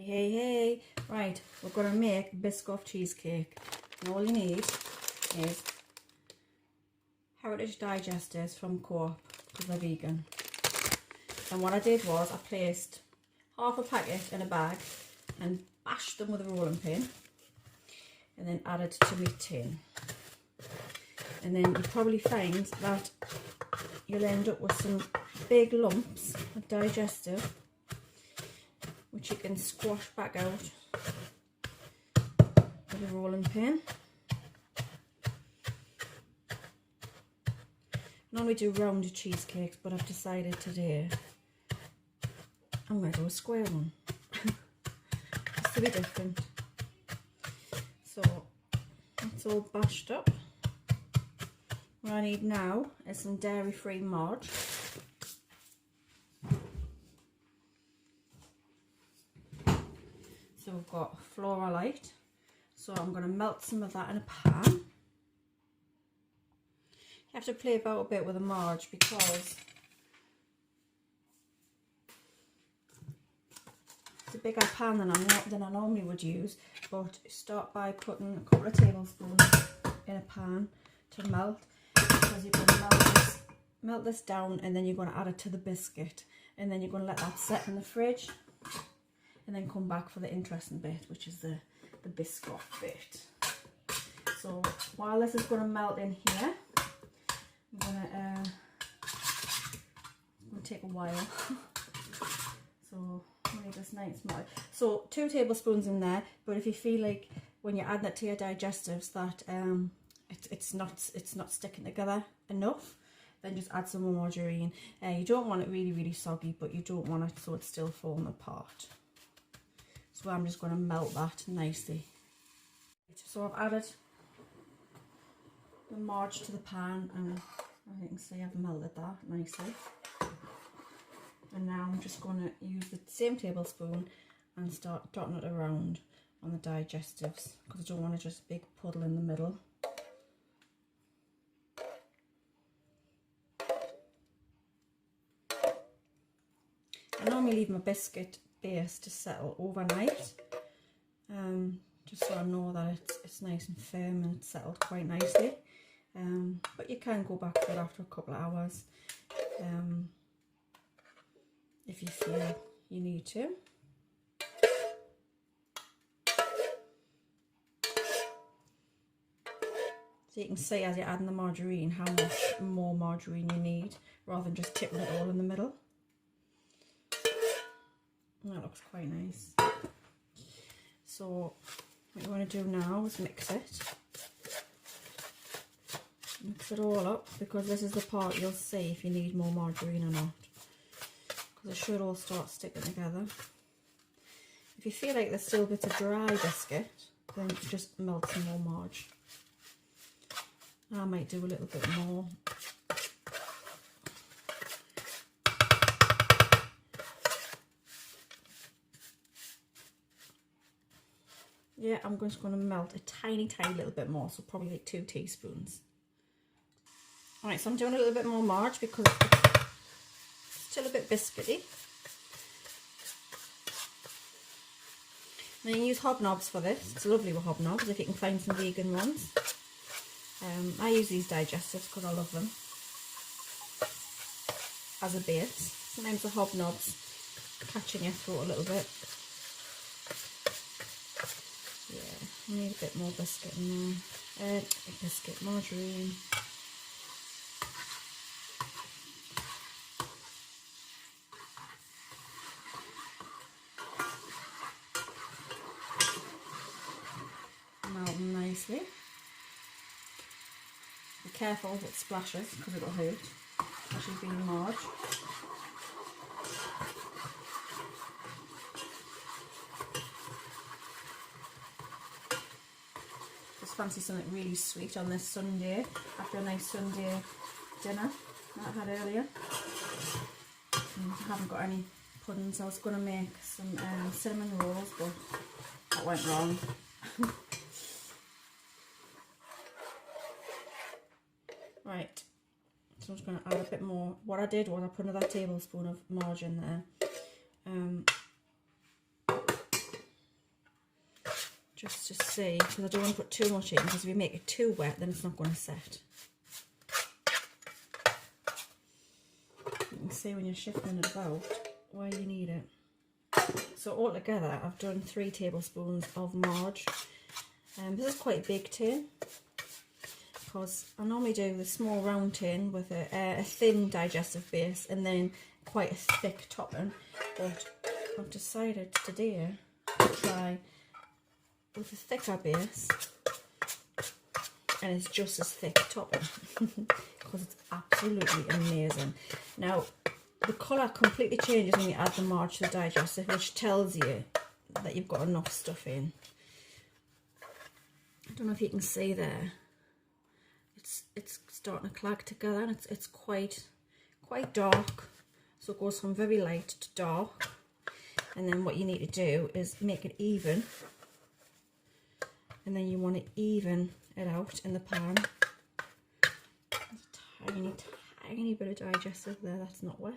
Hey. Right, we're going to make Biscoff cheesecake. And all you need is heritage digestives from Co-op, because they're vegan. And what I did was I placed half a packet in a bag and bashed them with a rolling pin. And then added to my tin. And then you probably find that you'll end up with some big lumps of digestive, which you can squash back out with a rolling pin. I normally do rounded cheesecakes, but I've decided today I'm going to do a square one, just to be different. So it's all bashed up. What I need now is some dairy-free marge. So we've got Flora Light. So I'm going to melt some of that in a pan. You have to play about a bit with the marge because it's a bigger pan than I normally would use. But start by putting a couple of tablespoons in a pan to melt, because you're going to melt this down, and then you're going to add it to the biscuit, and then you're going to let that set in the fridge, and then come back for the interesting bit, which is the Biscoff bit. So while this is going to melt in here, I'm going to take a while. So make this nice melt. So 2 tablespoons in there, but if you feel like when you're adding it to your digestives that it's not sticking together enough, then just add some more margarine. You don't want it really soggy, but you don't want it so it's still falling apart. So I'm just going to melt that nicely. So I've added the marge to the pan, and as you can see I've melted that nicely. And now I'm just going to use the same tablespoon and start dotting it around on the digestives, because I don't want just a big puddle in the middle. I normally leave my biscuit base to settle overnight, just so I know that it's nice and firm and it's settled quite nicely. But you can go back to it after a couple of hours if you feel you need to. So you can see as you're adding the margarine how much more margarine you need, rather than just tipping it all in the middle. And that looks quite nice. So what you want to do now is mix it. Mix it all up, because this is the part you'll see if you need more margarine or not, because it should all start sticking together. If you feel like there's still a bit of dry biscuit, then just melt some more marge. I might do a little bit more. Yeah, I'm just going to melt a tiny little bit more, so probably like 2 teaspoons. Alright, so I'm doing a little bit more marge because it's still a bit biscuity. Then you use hobnobs for this. It's lovely with hobnobs if you can find some vegan ones. I use these digestives because I love them as a base. Sometimes the hobnobs catch in your throat a little bit. Yeah, I need a bit more biscuit in there. Margarine. Melt them nicely. Be careful if it splashes, because it'll hurt, especially being marge. Just fancy something really sweet on this Sunday, after a nice Sunday dinner that I had earlier. And I haven't got any puddings. I was going to make some cinnamon rolls, but that went wrong. Right, so I'm just going to add a bit more. What I did was I put another tablespoon of marge in there. just to see, because I don't want to put too much in, because if you make it too wet then it's not going to set. You can see when you're shifting it about where you need it. So altogether I've done 3 tablespoons of marge. This is quite a big tin, because I normally do the small round tin with a thin digestive base and then quite a thick topping, but I've decided today to try with a thicker base, and it's just as thick topping because it's absolutely amazing. Now the colour completely changes when you add the marge to the digestive, which tells you that you've got enough stuff in. I don't know if you can see there, it's starting to clag together, and it's quite dark, so it goes from very light to dark. And then what you need to do is make it even, and then you want to even it out in the pan. There's a tiny bit of digestive there that's not wet,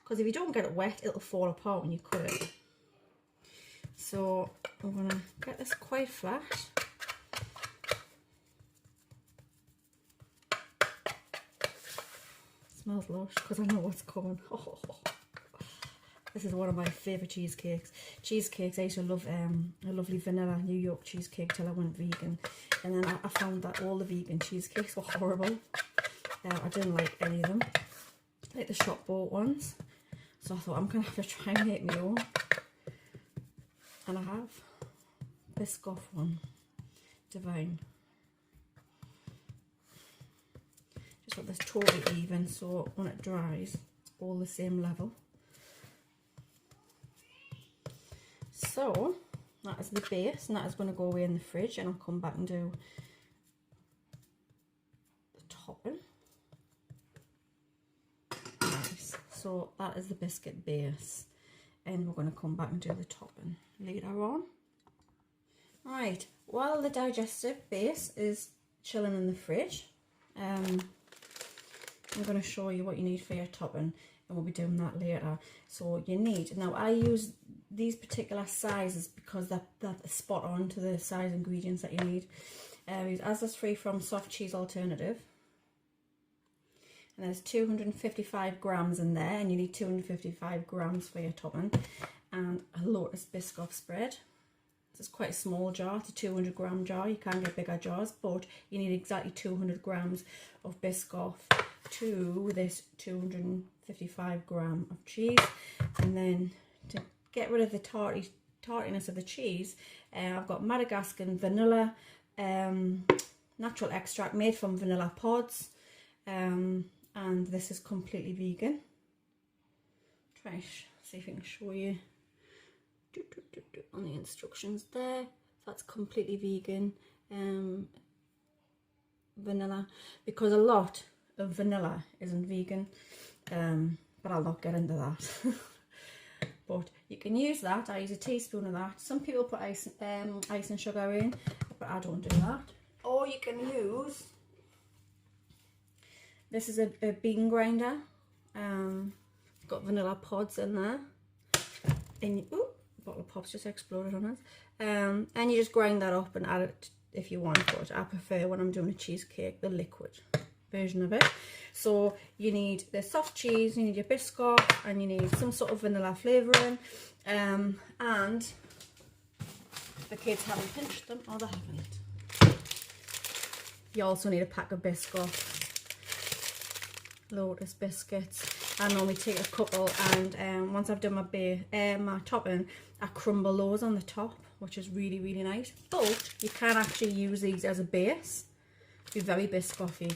because if you don't get it wet it'll fall apart when you cut it. So I'm going to get this quite flat. Smells lush because I know what's coming. Oh, this is one of my favourite cheesecakes. Cheesecakes, I used to love a lovely vanilla New York cheesecake till I went vegan, and then I found that all the vegan cheesecakes were horrible. I didn't like any of them, like the shop bought ones. So I thought I'm going to have to try and make my own. And I have. Biscoff one. Divine. Just want this totally even, so when it dries, it's all the same level. So that is the base, and that is going to go away in the fridge, and I'll come back and do the topping. Nice. So that is the biscuit base, and we're going to come back and do the topping later on. Right, while the digestive base is chilling in the fridge, I'm going to show you what you need for your topping, and we'll be doing that later. So you need, now I use these particular sizes because they're spot on to the size ingredients that you need. As this free from soft cheese alternative, and there's 255 grams in there, and you need 255 grams for your topping, and a Lotus Biscoff spread. It's quite a small jar, it's a 200 gram jar. You can get bigger jars, but you need exactly 200 grams of Biscoff to this 255 gram of cheese. And then to get rid of the tartiness of the cheese, I've got Madagascan vanilla natural extract made from vanilla pods, and this is completely vegan. Try to see if I can show you on the instructions there. That's completely vegan vanilla, because a lot of vanilla isn't vegan, but I'll not get into that. But you can use that. I use a teaspoon of that. Some people put ice and sugar in, but I don't do that. Or you can use, this is a bean grinder. It's got vanilla pods in there, and bottle of pop's just exploded on us. And you just grind that up and add it if you want, but I prefer, when I'm doing a cheesecake, the liquid version of it. So you need the soft cheese, you need your Biscoff, and you need some sort of vanilla flavouring, and the kids haven't pinched them, or they haven't. You also need a pack of Biscoff, Lotus biscuits. I normally take a couple, and once I've done my topping, I crumble those on the top, which is really, really nice. But you can actually use these as a base. Be very Biscoffy.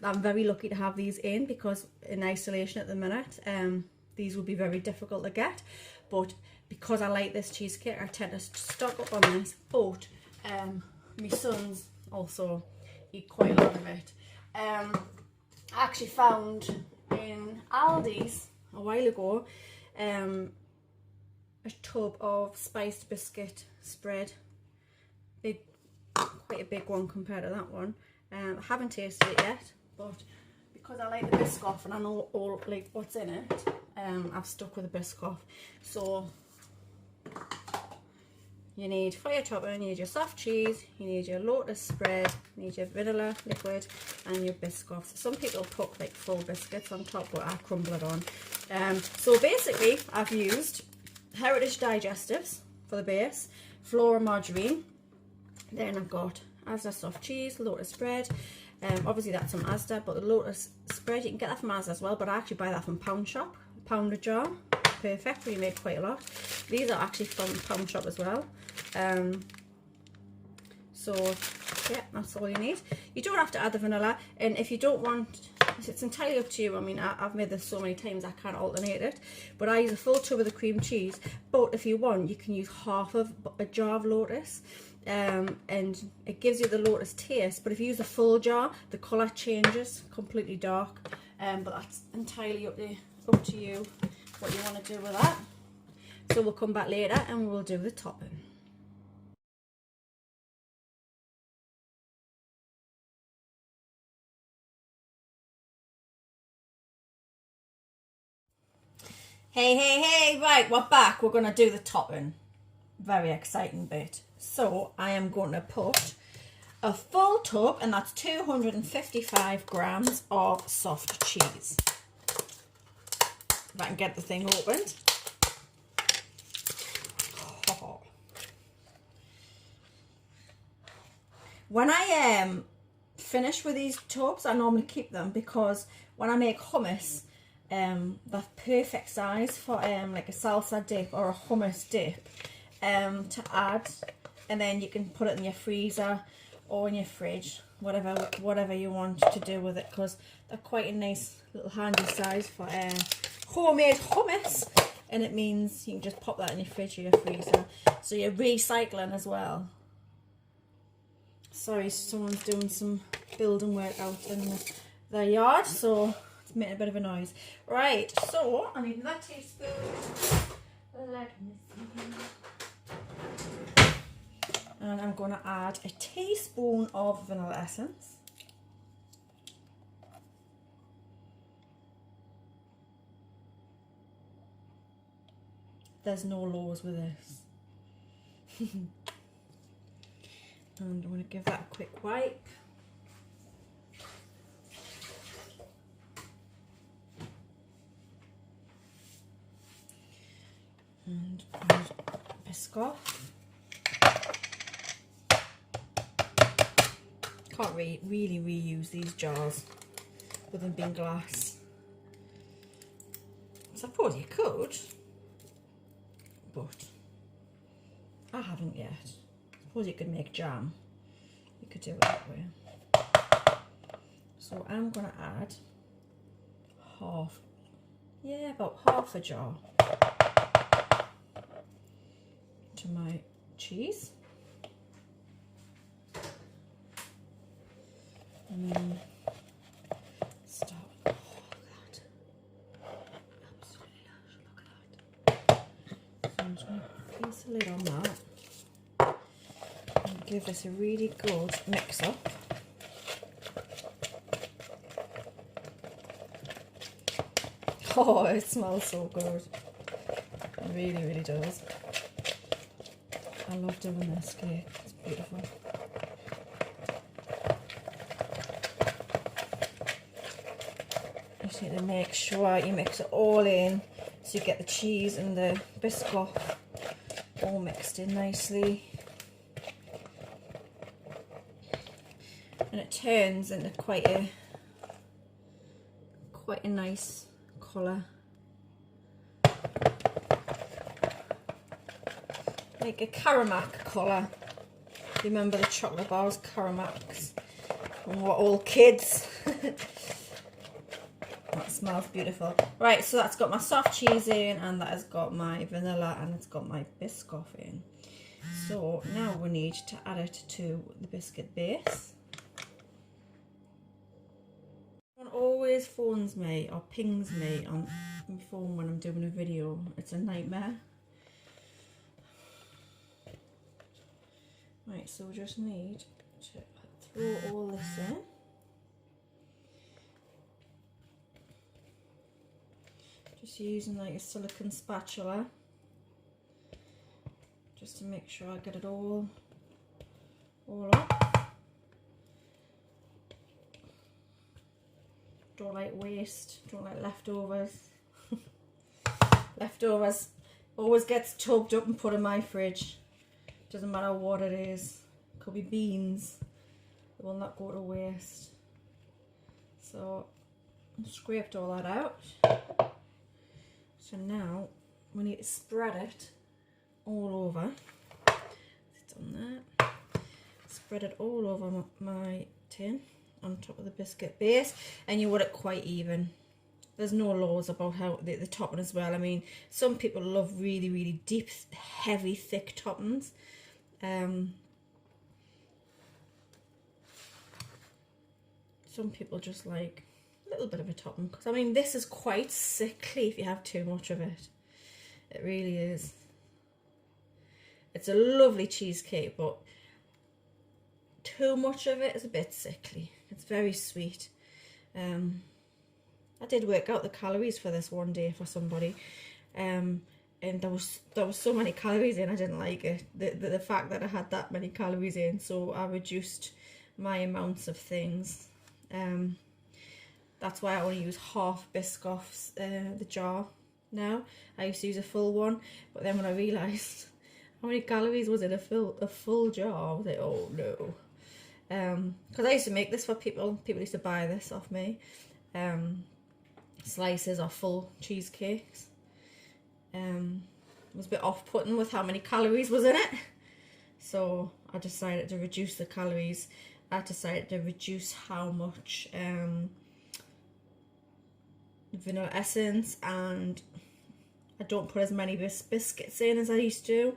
I'm very lucky to have these in, because in isolation at the minute, these would be very difficult to get. But because I like this cheesecake, I tend to stock up on this. But my sons also eat quite a lot of it. I actually found in Aldi's a while ago a tub of spiced biscuit spread. Quite a big one compared to that one. I haven't tasted it yet, but because I like the Biscoff and I know all like what's in it, I've stuck with the Biscoff. So you need, for your topping, you need your soft cheese, you need your lotus spread, you need your vanilla liquid, and your Biscoff. Some people put like full biscuits on top, but I crumble it on. So basically, I've used Heritage Digestives for the base, flour and margarine. Then I've got Asda soft cheese, lotus spread. Obviously that's from Asda, but the lotus spread, you can get that from Asda as well, but I actually buy that from Pound Shop, £1 a jar. Perfect, we made quite a lot. These are actually from Pound Shop as well. So yeah, that's all you need. You don't have to add the vanilla, and if you don't want, it's entirely up to you. I mean, I've made this so many times I can't alternate it, but I use a full tub of the cream cheese. But if you want, you can use half of a jar of lotus, and it gives you the lotus taste. But if you use a full jar, the colour changes completely dark. But that's entirely up to you what you want to do with that. So we'll come back later and we'll do the topping. Hey, right, we're back. We're going to do the topping. Very exciting bit. So I am going to put a full tub, and that's 255 grams of soft cheese. If I can get the thing opened. Oh. When I finish with these tubs, I normally keep them, because when I make hummus, the perfect size for like a salsa dip or a hummus dip to add, and then you can put it in your freezer or in your fridge, whatever you want to do with it, because they're quite a nice little handy size for homemade hummus, and it means you can just pop that in your fridge or your freezer, so you're recycling as well. Sorry, someone's doing some building work out in their yard, so it's making a bit of a noise. Right, so I need that teaspoon. Let me see. And I'm going to add a teaspoon of vanilla essence. There's no laws with this. And I'm going to give that a quick wipe. And Biscoff. Can't really reuse these jars with them being glass. I suppose you could, but I haven't yet. I suppose you could make jam. You could do it that way. So I'm going to add about half a jar to my cheese. And then start. Oh, look at that. Absolutely lush. Look at that. So I'm just going to place the lid on that and give this a really good mix up. Oh, it smells so good. It really does. I love doing this cake. It's beautiful. You just need to make sure you mix it all in, so you get the cheese and the Biscoff all mixed in nicely. And it turns into quite a nice colour. Like a Caramac colour. Remember the chocolate bars, Caramacs? And we're all kids. That smells beautiful. Right, so that's got my soft cheese in, and that has got my vanilla, and it's got my Biscoff in. So now we need to add it to the biscuit base. Someone always phones me or pings me on my phone when I'm doing a video. It's a nightmare. Right, so we just need to throw all this in. Just using like a silicone spatula just to make sure I get it all up. Don't like waste, don't like leftovers. Leftovers always gets tubbed up and put in my fridge. Doesn't matter what it is. Could be beans. They will not go to waste. So I scraped all that out. So now we need to spread it all over. It's on that. Spread it all over my tin on top of the biscuit base, and you want it quite even. There's no laws about how the topping as well. I mean, some people love really, really deep, heavy, thick toppings. Some people just like a little bit of a topping, because I mean, this is quite sickly if you have too much of it. It really is. It's a lovely cheesecake, but too much of it is a bit sickly. It's very sweet. I did work out the calories for this one day for somebody, and there was so many calories in, I didn't like it. The fact that I had that many calories in, so I reduced my amounts of things. That's why I only use half Biscoff's the jar now. I used to use a full one, but then when I realised how many calories was in a full jar, I was like, oh no. Because I used to make this for people used to buy this off me, slices or full cheesecakes. It was a bit off-putting with how many calories was in it, so I decided to reduce the calories. I decided to reduce how much vanilla essence, and I don't put as many biscuits in as I used to.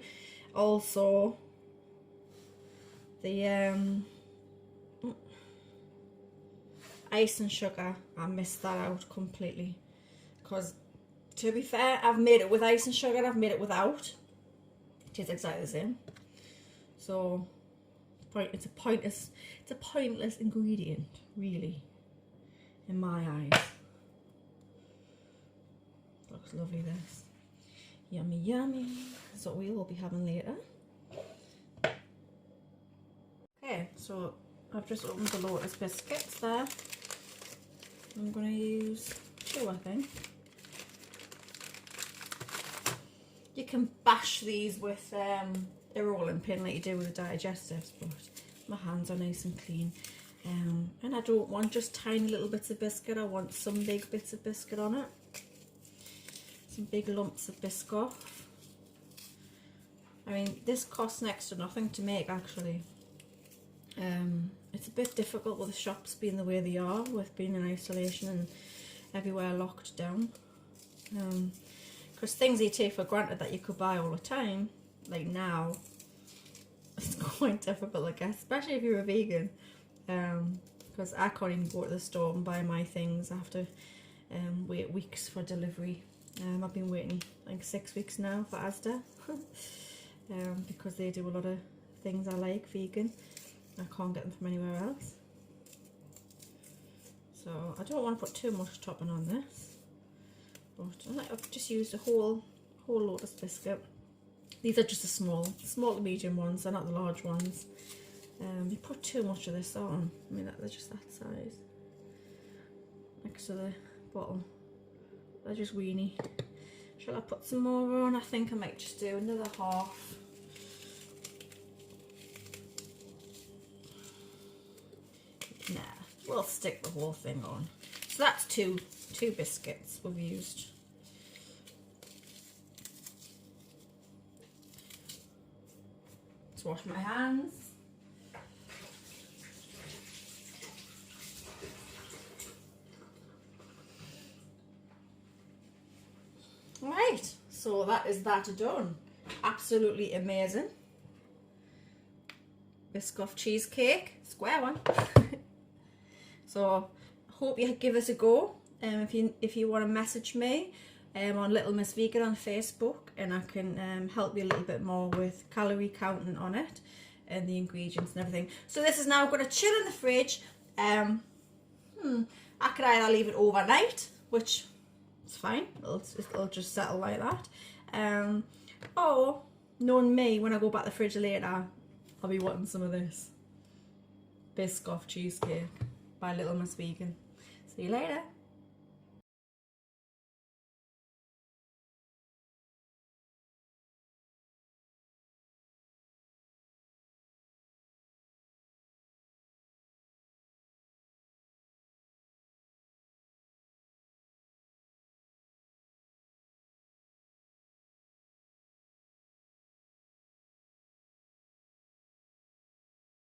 Also, the ice and sugar, I missed that out completely, because to be fair, I've made it with ice and sugar and I've made it without. It tastes exactly the same. So it's a pointless ingredient, really, in my eyes. Looks lovely, this. Yummy, yummy. That's what we'll all be having later. Okay, so I've just opened the Lotus biscuits there. I'm going to use 2, I think. You can bash these with a rolling pin like you do with the digestives, but my hands are nice and clean. And I don't want just tiny little bits of biscuit, I want some big bits of biscuit on it. Some big lumps of Biscoff. I mean, this costs next to nothing to make, actually. It's a bit difficult with the shops being the way they are, with being in isolation and everywhere locked down. Because things you take for granted that you could buy all the time, like now, it's quite difficult, I guess, especially if you're a vegan. Because I can't even go to the store and buy my things. I have to wait weeks for delivery. I've been waiting like 6 weeks now for Asda. Because they do a lot of things I like vegan. I can't get them from anywhere else. So I don't want to put too much topping on this. But I've just used a whole Lotus biscuit. These are just the small to medium ones, they're not the large ones. You put too much of this on, I mean they're just that size. Next to the bottle. They're just weeny. Shall I put some more on? I think I might just do another half. Nah, we'll stick the whole thing on. So that's two biscuits we've used. Let's wash my hands. Right, so that is that done. Absolutely amazing. Biscoff cheesecake, square one. So hope you give this a go. If you want to message me on Little Miss Vegan on Facebook, and I can help you a little bit more with calorie counting on it and the ingredients and everything. So this is now going to chill in the fridge. I could either leave it overnight, which is fine, it'll just settle like that, or Knowing me, when I go back to the fridge later, I'll be wanting some of this Biscoff cheesecake by Little Miss Vegan. See you later.